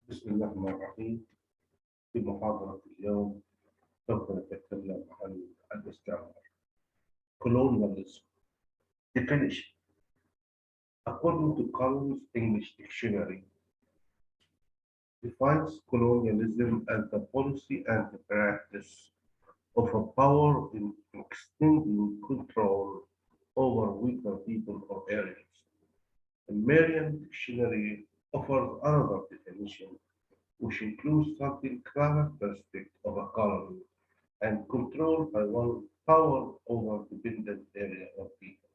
بسم الله الرحمن الرحيم. في محاضرة اليوم سوف نتكلم عن الاستعمار. Colonialism. Definition. According to Collins English Dictionary, defines colonialism as the policy and the practice of a power in extending control over weaker people or areas. The Merriam Dictionary offers another definition, which includes something characteristic of a colony and controlled by one power over dependent area or people.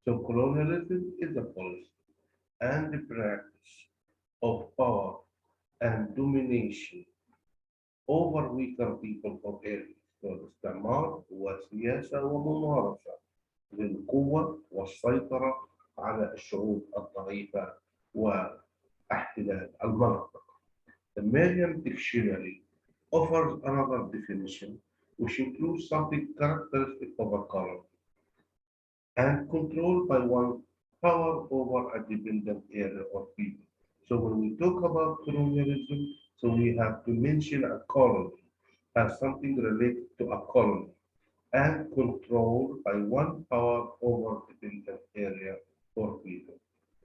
So colonialism is a policy and the practice of power and domination over weaker people or areas. والاستعمار هو سياسة وممارسة للقوة والسيطرة على الشعوب الضعيفة واحتلال المناطق. The Merriam Dictionary offers another definition, which includes something characteristic of a colony and controlled by one power over a dependent area or people. So when we talk about colonialism, so we have to mention a colony as something related to a colony and controlled by one power over dependent area or people.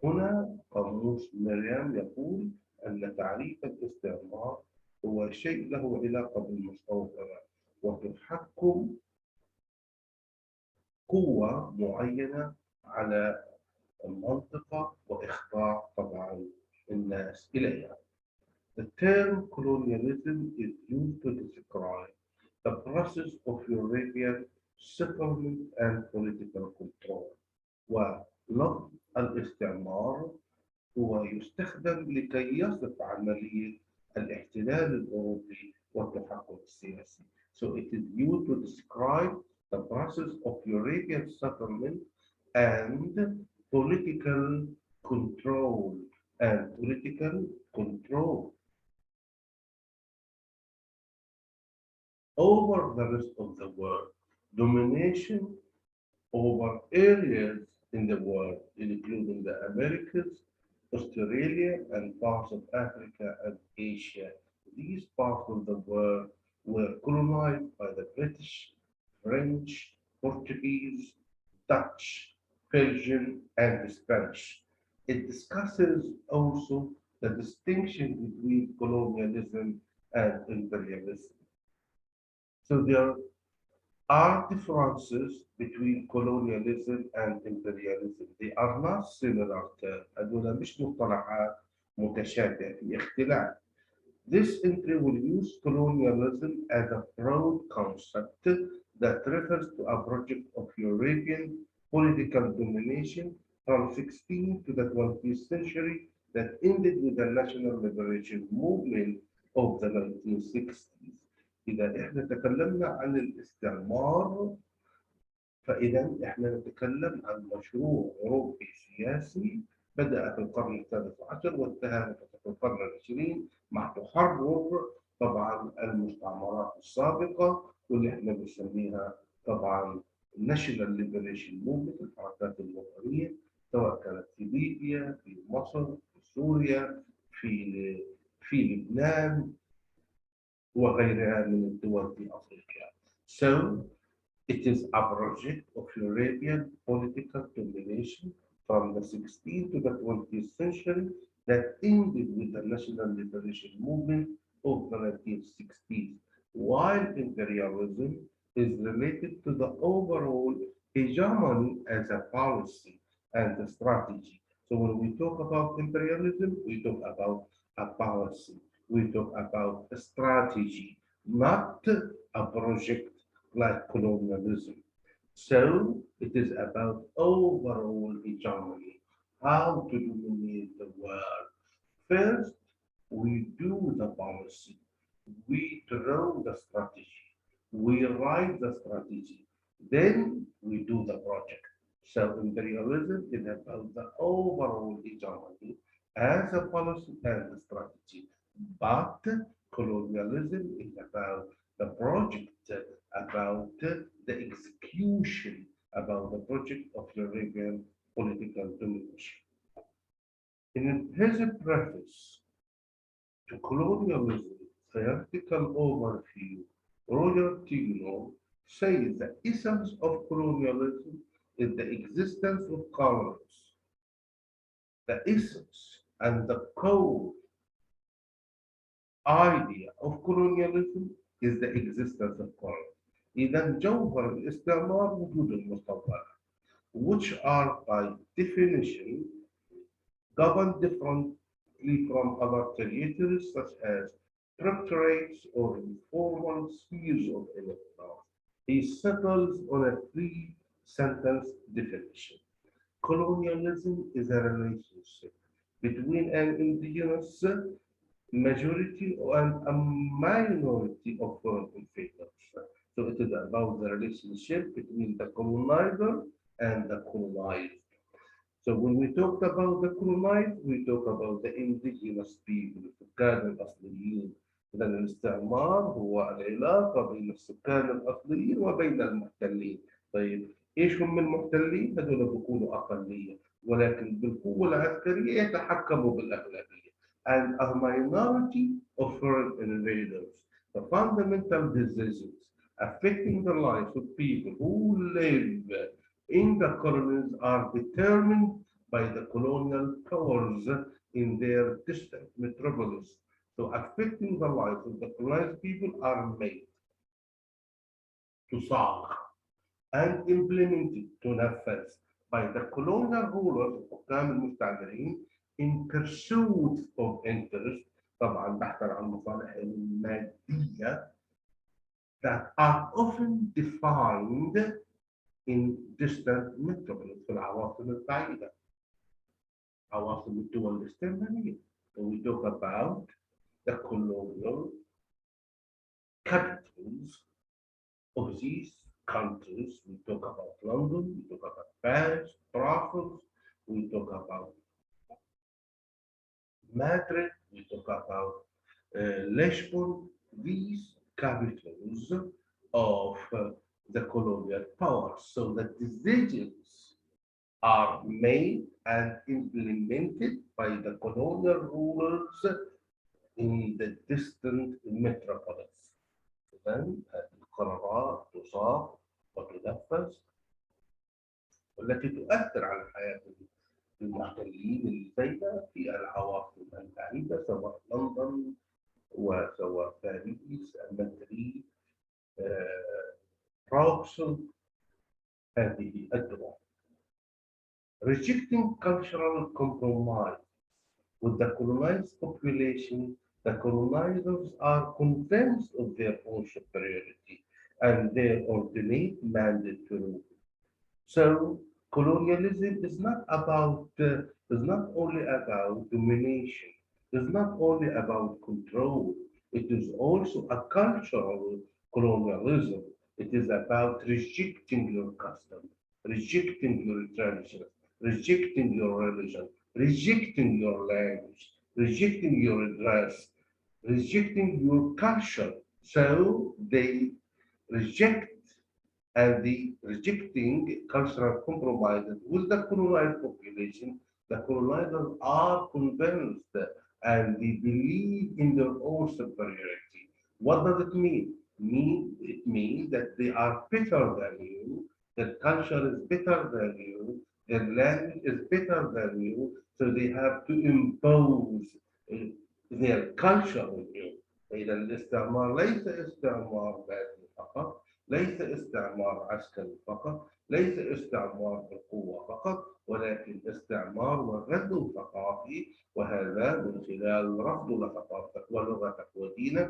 هنا قاموس مريم يقول أن تعريف الاستعمار هو شيء له علاقة بالمستوطنة وتحكم قوة معينة على المنطقة وإخضاع طبعا الناس إليها. The term colonialism is used to describe the process of European settlement and political control. ولفظ الاستعمار هو يستخدم لكي يصف عملية الاحتلال الأوروبي والتحكم السياسي. So it is used to describe the process of European settlement and political control over the rest of the world, domination over areas in the world, including the Americas, Australia, and parts of Africa and Asia. These parts of the world were colonized by the British, French, Portuguese, Dutch, Belgian, and the Spanish. It discusses also the distinction between colonialism and imperialism. So there are differences between colonialism and imperialism. They are not similar terms. هذول مش مصطلحات متشابهة في اختلاف. This entry will use colonialism as a broad concept that refers to a project of European political domination from 16th to the 20th century that ended with the national liberation movement of the 1960s. إذا إحنا تكلمنا عن الاستعمار فإذا إحنا نتكلم عن مشروع أوروبي سياسي بدأ في القرن الثالث عشر وانتهى في القرن العشرين مع تحرر طبعا المستعمرات السابقة واللي إحنا بنسميها طبعا National Liberation Movement الحركات الوطنية سواء كانت في ليبيا في مصر في سوريا في لبنان وغيرها من الدول في أفريقيا. So it is a project of European political domination from the 16th to the 20th century that ended with the national liberation movement of the 1960s, while imperialism is related to the overall hegemony as a policy and a strategy. So when we talk about imperialism, we talk about a policy, we talk about a strategy, not a project like colonialism. So it is about overall hegemony, how to dominate the world. First, we do the policy, we draw the strategy, we write the strategy, then we do the project. So imperialism is about the overall hegemony as a policy and a strategy. But colonialism is about the project, about the execution, about the project of European political domination. In his preface To colonialism, theoretical overview, Roger Tignor says the essence of colonialism is the existence of colonies. The essence and the core idea of colonialism is the existence of colonies. إذا جوهر الاستعمار وجود المستوطنات, which are by definition governed differently from other territories such as protectorates or informal spheres of influence. He settles on a three-sentence definition. Colonialism is a relationship between an indigenous majority and a minority of foreign invaders. So it is about the relationship between the colonizer and the colonized. So when we talk about the colonized, we talk about the indigenous people, السكان الأصليين. إذا الاستعمار هو العلاقة بين السكان الأصليين وبين المحتلين. طيب إيش هم المحتلين؟ هذول بيكونوا أقلية، ولكن بالقوة العسكرية يتحكموا بالأغلبية. And a minority of foreign invaders. The fundamental decisions affecting the lives of people who live in the colonies are determined by the colonial powers in their distant metropolis. So affecting the lives of the colonized people are made to solve and implemented to نفذ by the colonial rulers الحكام المستعمرين in pursuit of interest, طبعا بحثا عن المصالح المادية, that are often defined in distant metropolis في العواصم البعيدة, عواصم الدول الاستعمارية. So we talk about the colonial capitals of these countries. We talk about London, we talk about Paris, Brussels, we talk about Madrid, we talk about Lisbon, these capitals of the colonial powers. So the decisions are made and implemented by the colonial rulers in the distant metropolis. إذن القرارات تصاغ وتنفذ والتي تؤثر على حياة المحتلين الزايدة في العواصم البعيدة سواء لندن وسواء باريس، مدريد، بروكسل، هذه الدول. Rejecting cultural compromise with the colonized population, the colonizers are convinced of their own superiority and their ordinate mandate to rule. So colonialism is not only about domination, it's not only about control, it is also a cultural colonialism. It is about rejecting your custom, rejecting your tradition, rejecting your religion, rejecting your language, rejecting your dress, rejecting your culture. So they reject and the rejecting cultural compromises with the colonized population, the colonizers are convinced and they believe in their own superiority. What does it mean? It means that they are better than you, their culture is better than you, their language is better than you, so they have to impose their culture on you. إذا الاستعمار ليس استعمار ذاتي فقط، ليس استعمار عسكري فقط، ليس استعمار بالقوة فقط، ولكن استعمار وغزو ثقافي، وهذا من خلال رفض لثقافتك ولغتك ودينك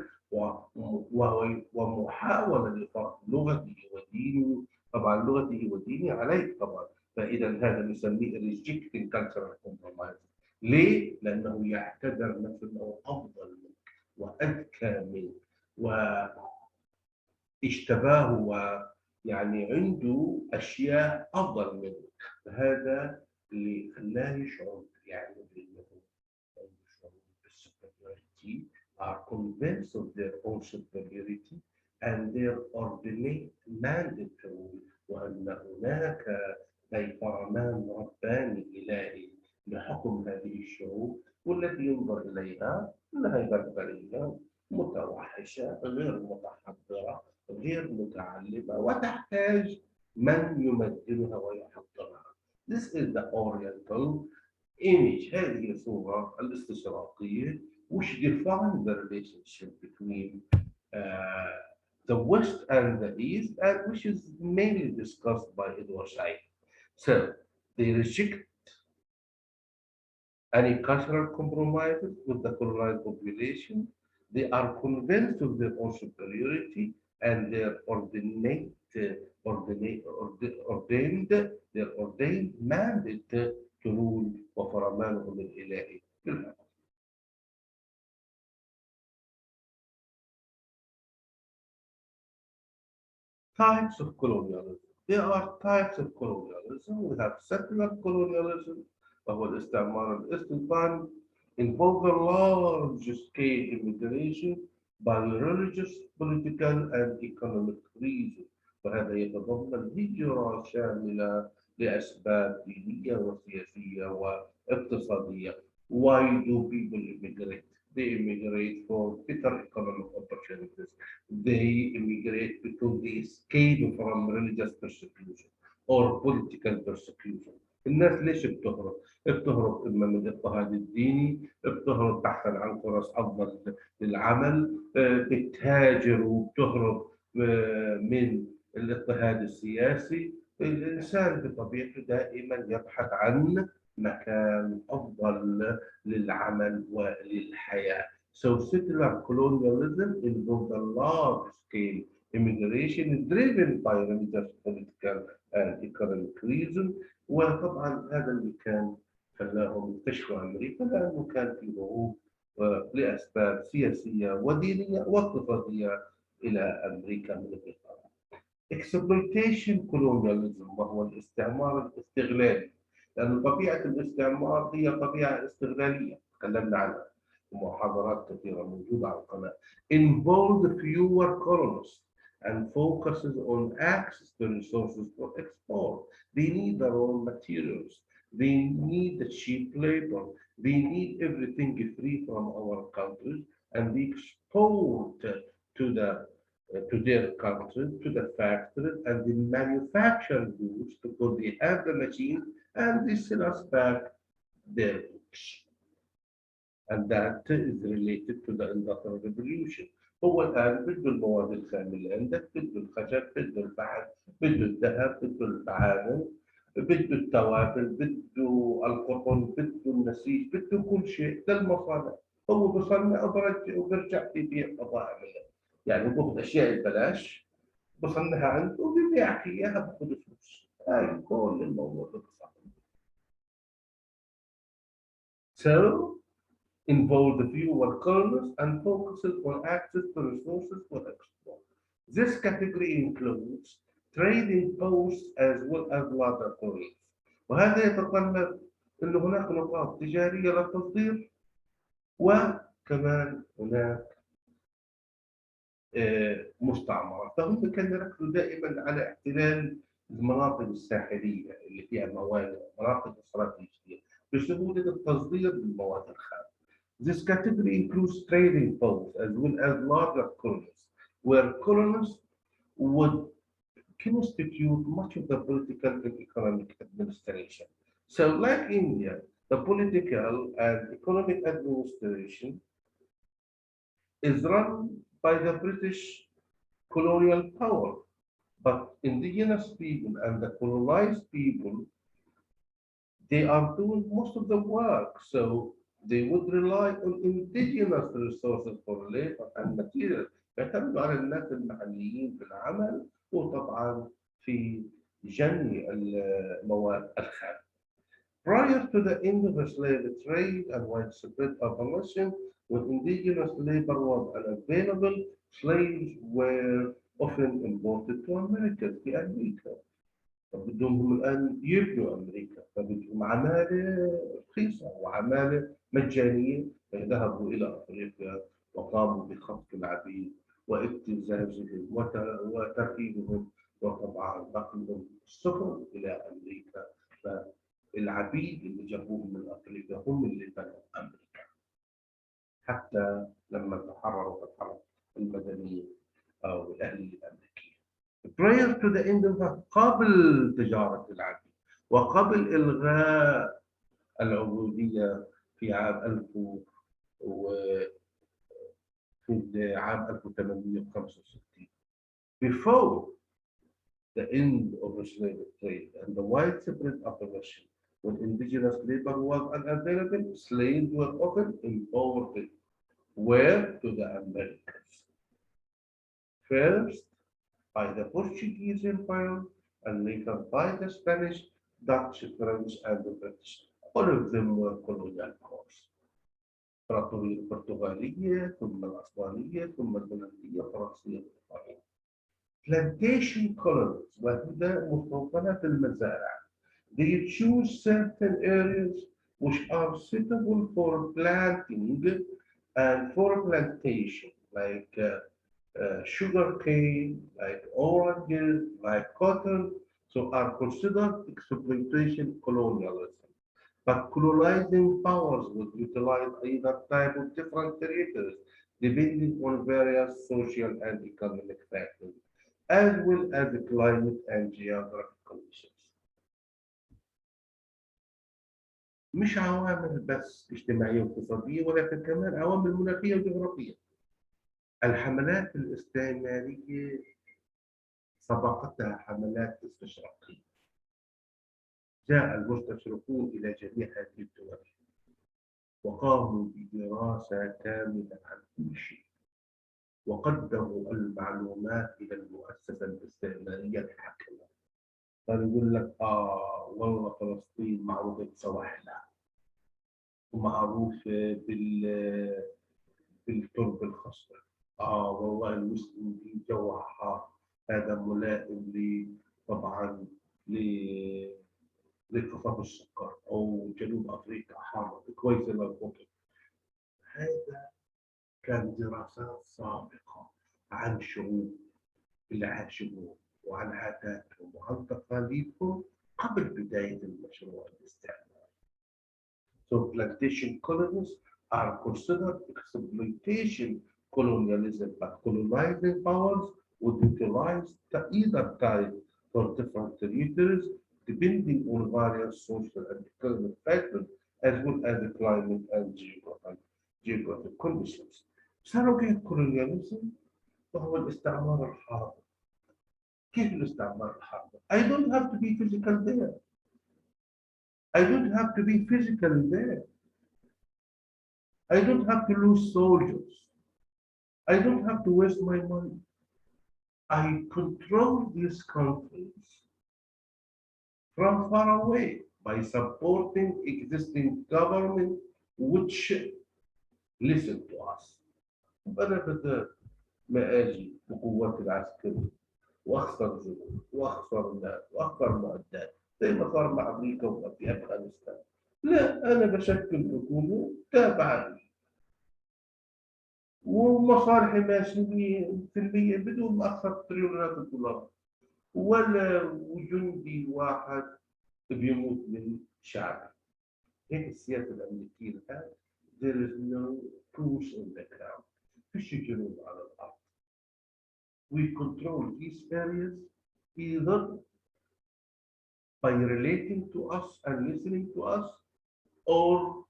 ومحاولة لفرض لغته ودينه، طبعا لغته وديني عليك طبعا. فإذا هذا نسميه rejecting cultural compromise. ليه؟ لأنه يعتبر نفسه أنه أفضل منك وأذكى منك واشتباه ويعني عنده أشياء أفضل منه. هذا اللي خلاه يشعر يعني بأنه عنده شعور بالsuperiority, are convinced of their own superiority and their ordinate mandatory, وأن هناك زي فرمان رباني إلهي لحكم هذه الشعوب، والتي ينظر إليها أنها بربرية متوحشة غير متحضرة غير متعلمة وتحتاج من يمدنها ويحضرها. This is the Oriental image. هذه الصورة الاستشراقية which define the relationship between uh, the West and the East, and which is mainly discussed by Edward Said. So they reject any cultural compromises with the colonized population. They are convinced of their own superiority and their ordained mandate to rule وفرمانهم الإلهي. Types of colonialism. There are types of colonialism. We have settler colonialism, وهو الاستعمار الاستيطاني, involve a large scale immigration by religious, political, and economic reasons. وهذا يتضمن هجرة شاملة لأسباب دينية وسياسية واقتصادية. Why do people immigrate? They immigrate for better economic opportunities. They immigrate because they escape from religious persecution or political persecution. الناس ليش بتهرب؟ بتهرب إما من الاضطهاد الديني، بتهرب بحثا عن فرص أفضل للعمل، بتهاجر وبتهرب من الاضطهاد السياسي. الإنسان بطبيعته دائما يبحث عن مكان أفضل للعمل وللحياة. So settler colonialism involves a large-scale immigration driven by religious, political, and economic reasons. وطبعا هذا اللي كان خلاهم يكتشفوا أمريكا، لأنه كان في هروب لأسباب سياسية ودينية واقتصادية إلى أمريكا من الإقامة. Exploitation colonialism وهو الاستعمار الاستغلالي، لأن طبيعة الاستعمار هي طبيعة استغلالية تكلمنا عنها في محاضرات كثيرة موجودة على القناة. Involved fewer colonists and focuses on access to resources for export. They need their own materials. They need the cheap labor. They need everything free from our countries, and they export to their countries, to the factories, and they manufacture goods because they have the machines, and they sell us back their goods. And that is related to the Industrial Revolution. هو الآن بده المواد الخام اللي عندك، بده الخشب، بده الفحم، بده الذهب، بده المعادن، بده التوابل، بده القطن، بده النسيج، بده كل شيء للمصانع. هو بصنع وبرجع يبيع بضائع منه. يعني بياخذ أشياء ببلاش بصنعها عنده وبيبيعك إياها بأخذ فلوس. هاي كل الموضوع باختصار. So involve the fewer colonists and focuses on access to resources for export. This category includes trading posts as well as larger colonies. وهذا يتطلب أن هناك نقاط تجارية للتصدير، وكمان هناك مستعمرات. فهم كانوا يركزوا دائما على احتلال المناطق الساحلية اللي فيها موانئ، مناطق استراتيجية بسهولة التصدير للمواد الخام. This category includes trading posts as well as larger colonies, where colonies would constitute much of the political and economic administration. So, like India, the political and economic administration is run by the British colonial power, but indigenous people and the colonized people, they are doing most of the work. So they would rely on indigenous resources for labor and material. يعتمدوا على الناس المحليين في العمل وطبعا في جني المواد الخام. Prior to the end of the slave trade and widespread abolition, when indigenous labor was unavailable, slaves were often imported to America, في أمريكا. فبدهم الآن يبنوا أمريكا، فبدهم عمالة رخيصة وعمالة مجانية، فذهبوا إلى أفريقيا وقاموا بخطف العبيد وابتزازهم وترهيبهم، وطبعا نقلهم السفن إلى أمريكا. العبيد اللي جابوهم من أفريقيا هم اللي بنوا أمريكا، حتى لما تحرروا الحرب المدنية أو الأهلية الأمريكية. Prior to the end of قبل تجارة العبيد وقبل إلغاء العبودية في عام 1000 في عام 1865. Before the end of the slave trade and the widespread abolition, when indigenous labor was unavailable, slaves were often imported. Where? To the Americas. First by the Portuguese Empire and later by the Spanish, Dutch, French, and the British. All of them were colonial powers. الإمبراطورية البرتغالية ثم العثمانية ثم الهولندية الفرنسية الإيطالية. Plantation colonies وهذا مستوطنات المزارع. They choose certain areas which are suitable for planting and for plantation, like sugar cane, like oranges, like cotton, so are considered exploitation colonialism. But colonizing powers would utilize either type of different territories depending on various social and economic factors, as well as the climate and geographic conditions. مش عوامل بس اجتماعية واقتصادية ولكن كمان عوامل مناخية وجغرافية. الحملات الاستعمارية سبقتها حملات استشراقية. جاء المستشرقون إلى جميع هذه الدول وقاموا بدراسة كاملة عن كل شيء وقدموا المعلومات إلى المؤسسة الاستعمارية الحاكمة. فيقول لك والله فلسطين معروفة بسواحلها ومعروفة بالتربة الخصبة. والله المسلم في جوها حار، هذا ملائم طبعا لانخفاض السكر، او جنوب افريقيا حاره كويسه للقطن. هذا كان دراسات سابقه عن شعوب العاشقون وعن عاداتهم وعن تقاليدهم قبل بدايه المشروع الاستعماري. So plantation colonies are considered exploitation colonialism, but colonizing powers would utilize either type for different territories depending on various social and economic factors as well as the climate and geographic conditions. Surrogate colonialism وهو الاستعمار الحاضر. كيف الاستعمار الحاضر؟ I don't have to be physical there. I don't have to be physically there. I don't have to lose soldiers. I don't have to waste my money. I control these countries from far away by supporting existing government which listen to us. أنا بدأ ما أجي بقوات العسكرية وأخسر جنود وأخسر ناس وأخسر معدات زي ما صار مع أمريكا وفي أفغانستان. لا، أنا بشكل حكومة تابعة لي ومصالحي ماشية في المية بدون ما أخسر تريليونات الدولارات ولا جندي واحد بيموت من شعبي. هيك السياسة الأمريكية الآن. There is no truce on the ground. فيش جنود على الأرض. We control these areas either by relating to us and listening to us or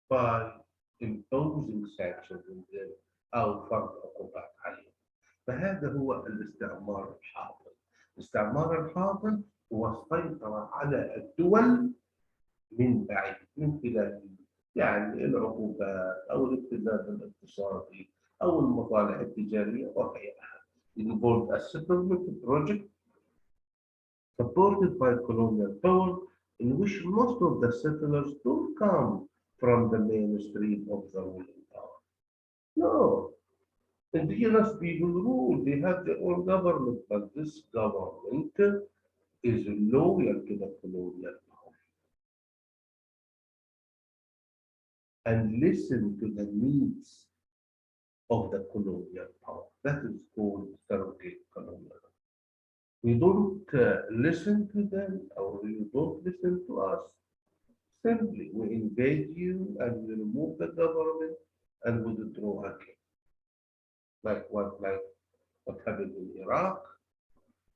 by imposing sanctions on them أو فرض عقوبات عليهم. فهذا هو الاستعمار الحاضر. الاستعمار الحاضر هو السيطرة على الدول من بعيد من خلال يعني العقوبات أو الابتزاز الاقتصادي أو المصالح التجارية وغيرها. Involved a settlement project supported by colonial power in which most of the settlers don't come from the mainstream of the ruling power. No, indigenous people rule, they have their own government, but this government is loyal to the colonial power and listen to the needs of the colonial power. That is called surrogate colonialism. We don't listen to them or you don't listen to us. Simply, we invade you and we remove the government and we withdraw again. Like what happened in Iraq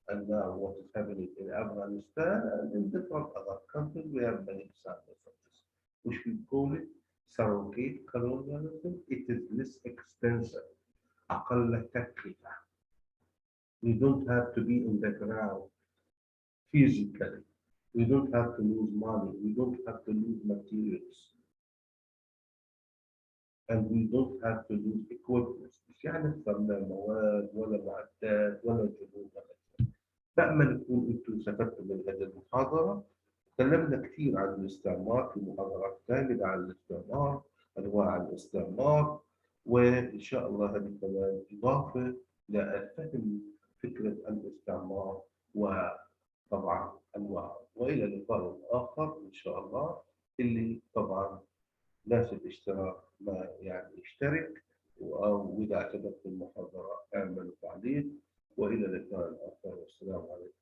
and now what is happening in Afghanistan and in different other countries. We have many examples of this, which we call it surrogate colonialism. It is less expensive. أقل تكلفة. We don't have to be on the ground physically. We don't have to lose money. We don't have to lose materials. And we don't have to lose equipment. مش يعني خسرنا مواد ولا معدات ولا جنود ولا. بأمل يكون أنتم استفدتوا من هذه المحاضرة. تكلمنا كثير عن الاستعمار في محاضرات كاملة عن الاستعمار، أنواع الاستعمار، وإن شاء الله هذه كمان إضافة لفهم فكرة الاستعمار وطبعا أنواعه. وإلى اللقاء الآخر إن شاء الله، اللي طبعا ناس الاشتراك ما يعني يشترك، وإذا عجبتكم المحاضرة اعملوا تعليق. وإلى اللقاء الآخر والسلام عليكم.